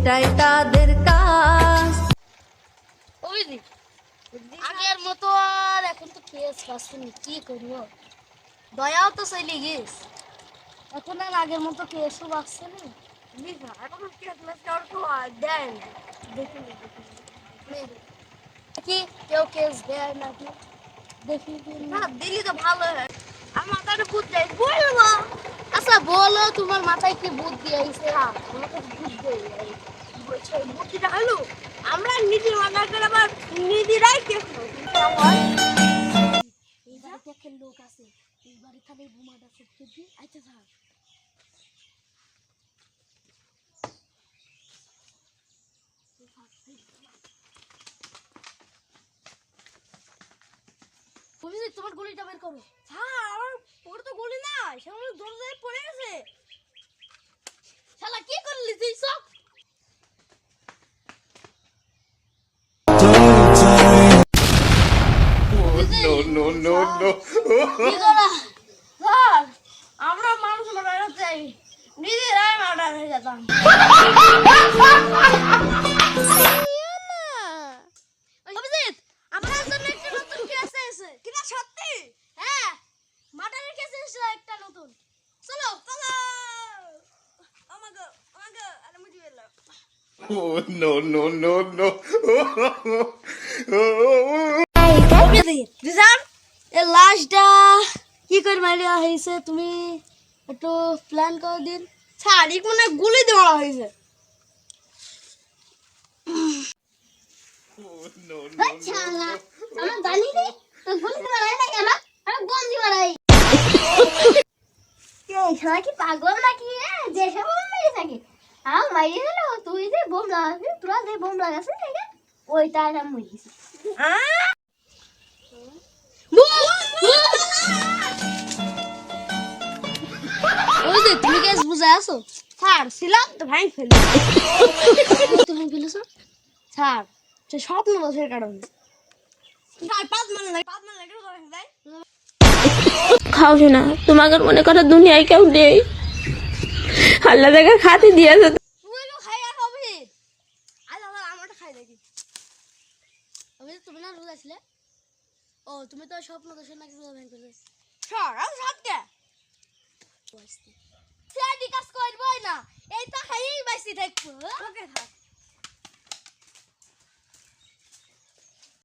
এটাই তাদের কাজ। আগের মতো আর এখন তো কেস আসেনি, কি করবো, দয়াও তো চলে গেছ, এখন আর আগের মতো কেসও বাঁচছে না। এখন দেন দেখি কেউ কেস দেয় নাকি, দেখি না দিলি তো ভালো হয়। আমার মাথায় বুদ্ধি বলবো। আচ্ছা বলো, তোমার মাথায় কি বুদ্ধি আইছে? বুদ্ধিটা হলো আমরা নিজের মাথা করে আবার নিজেরাই কেস এই বাড়িতে একটা লোক আছে, এই বাড়ি খালি বোমাটা ফুটতে দিয়ে আইতে থাক। তোমার গুলিটা বের করো। হ্যাঁ আমার ওর তো গুলি না, সামনে দরজায় পড়ে গেছে। শালা কি করলি তুই সব? No. কি করা? স্যার আমরা মানুষ মারা চাই, নিজেরাই মারা হয়ে যেতাম। অভিজিৎ, আপনার জন্য একটা নতুন কেস এসেছে। কিনা সত্যি? হ্যাঁ, মার্ডারের কেস এসেছে একটা নতুন। চলো চলো। আমাগো আরে মুজি বেলা। No. অভিজিৎ, রিজান এই লাশটা কি করে মারিয়া হয়েছে তুমি একটু প্ল্যান করে দিন। স্যার এক মনে গুলি দিয়ে মারা হয়েছে। আচ্ছা আমরা জানি রে, তো গুলি দিয়ে মারাই না কেন? আমি বোম দিয়ে মারাই। এই শালা কি পাগল নাকি রে, যে সব বোম মেরে থাকে আও মারি দিল। তুই যে বোম লাগাবি, তোরা যে বোম লাগাছিস না ওইটা নাম মরিস। ওই যে তুমি কেস বুঝাই আছো? স্যার ছিলাম তো ভাই ফেলে তুমি ফেলেছো স্যার, সে স্বপ্ন দোষের কারণে। স্যার 5 মিনিট লাগে খাও না, তোমাকে মনে করো দুনিয়ায় কেউ নেই, আল্লাহ জায়গা খাতে দিয়েছে। তুই তো খাই আর অভিজিৎ, আজ আবার আমারটা খাই দেখি। অভিজিৎ তুমি না রোজ আসলে, ও তুমি তো স্বপ্ন দোষের নাকি রোজ ভেঙে ফেলে। স্যার আমি সাথে সেটি কাজ করবই না, এই তো খাইয়েই বাইসি থাকবো। ওকে থাক।